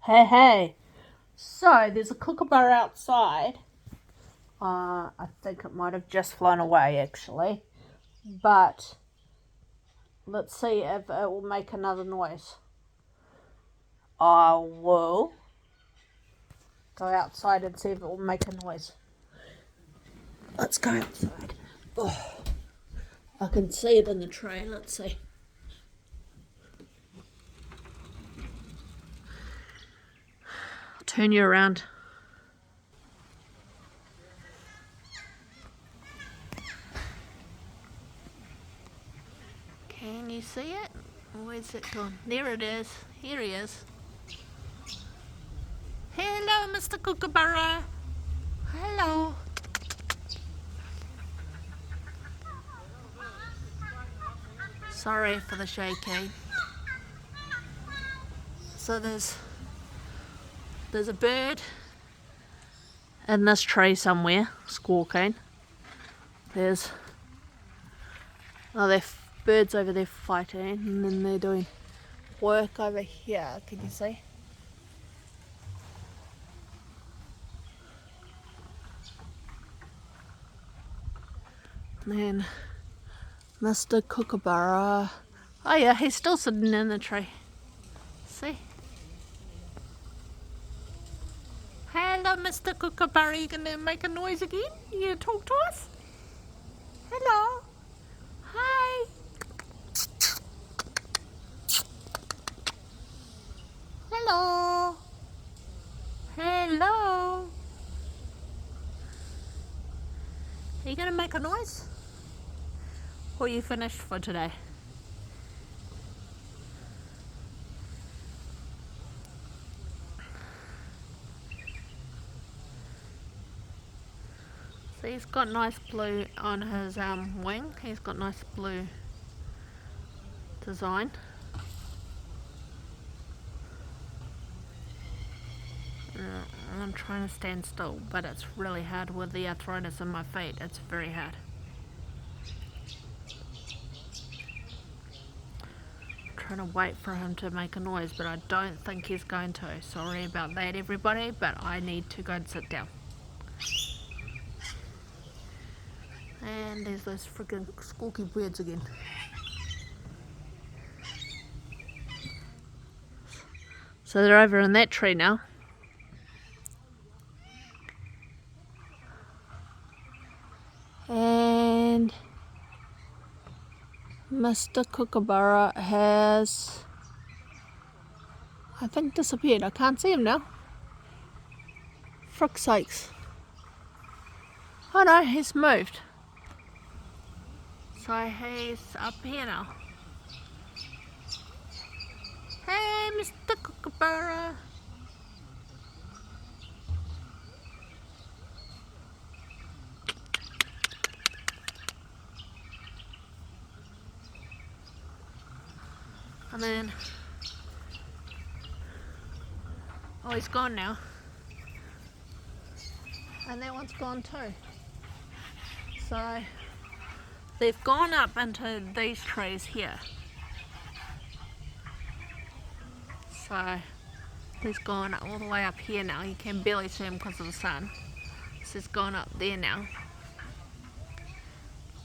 Hey, hey. So, there's a kookaburra outside. I think it might have just flown away, actually. But, let's see if it will make another noise. I will go outside and see if it will make a noise. Let's go outside. Oh, I can see it in the tray. Let's see. I'll turn you around. Can you see it? Where's it gone? There it is. Here he is. Hello, Mr. Kookaburra. Hello. Sorry for the shaking. So there's a bird in this tree somewhere squawking. There's other birds over there fighting, and then they're doing work over here. Can you see? And then Mr. Kookaburra. Oh yeah, he's still sitting in the tree. See? Hello, Mr. Kookaburra. You gonna make a noise again? You gonna talk to us? Hello. Hi. Hello. Hello. Are you gonna make a noise? Or are you finished for today? So he's got nice blue on his wing. He's got nice blue design. I'm trying to stand still, but it's really hard with the arthritis in my feet. It's very hard. I'm trying to wait for him to make a noise, but I don't think he's going to. Sorry about that, everybody, but I need to go and sit down. And there's those freaking squawky birds again. So they're over in that tree now. And Mr. Kookaburra has, I think, disappeared. I can't see him now. Frick's sakes. Oh no, he's moved. So he's up here now. Hey, Mr. Kookaburra. And then, oh, he's gone now. And that one's gone too. So they've gone up into these trees here. So he's gone all the way up here now. You can barely see him because of the sun. So he's gone up there now.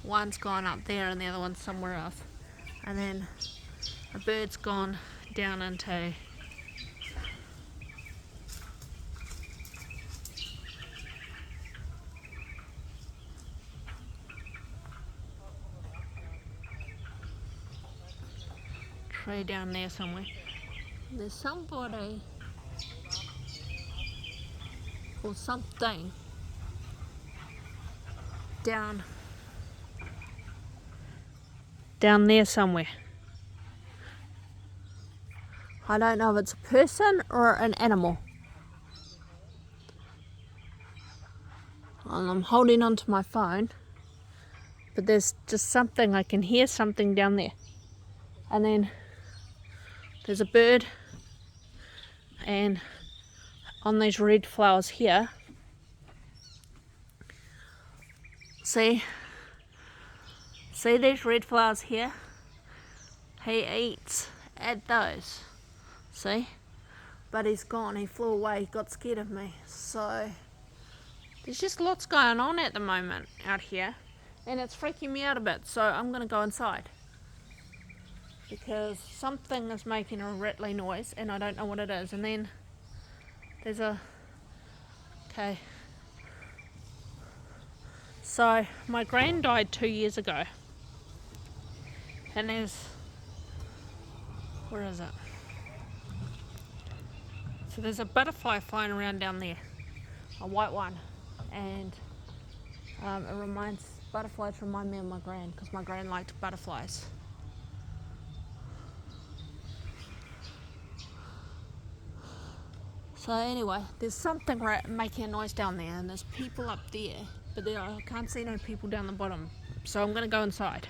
One's gone up there and the other one's somewhere else. And then a bird's gone down into tree down there somewhere. There's somebody or something down there somewhere. I don't know if it's a person or an animal. And I'm holding onto my phone, but there's just something, I can hear something down there. And then there's a bird, and on these red flowers here, see these red flowers here? He eats at those. See? but he's gone. He flew away. He got scared of me. So there's just lots going on at the moment out here, and it's freaking me out a bit. So I'm going to go inside because something is making a rattly noise and I don't know what it is. And then there's a... Okay. So my gran died 2 years ago. And there's... Where is it? So there's a butterfly flying around down there. A white one. And butterflies remind me of my gran, because my gran liked butterflies. So anyway, there's something making a noise down there, and there's people up there, but I can't see no people down the bottom. So I'm going to go inside.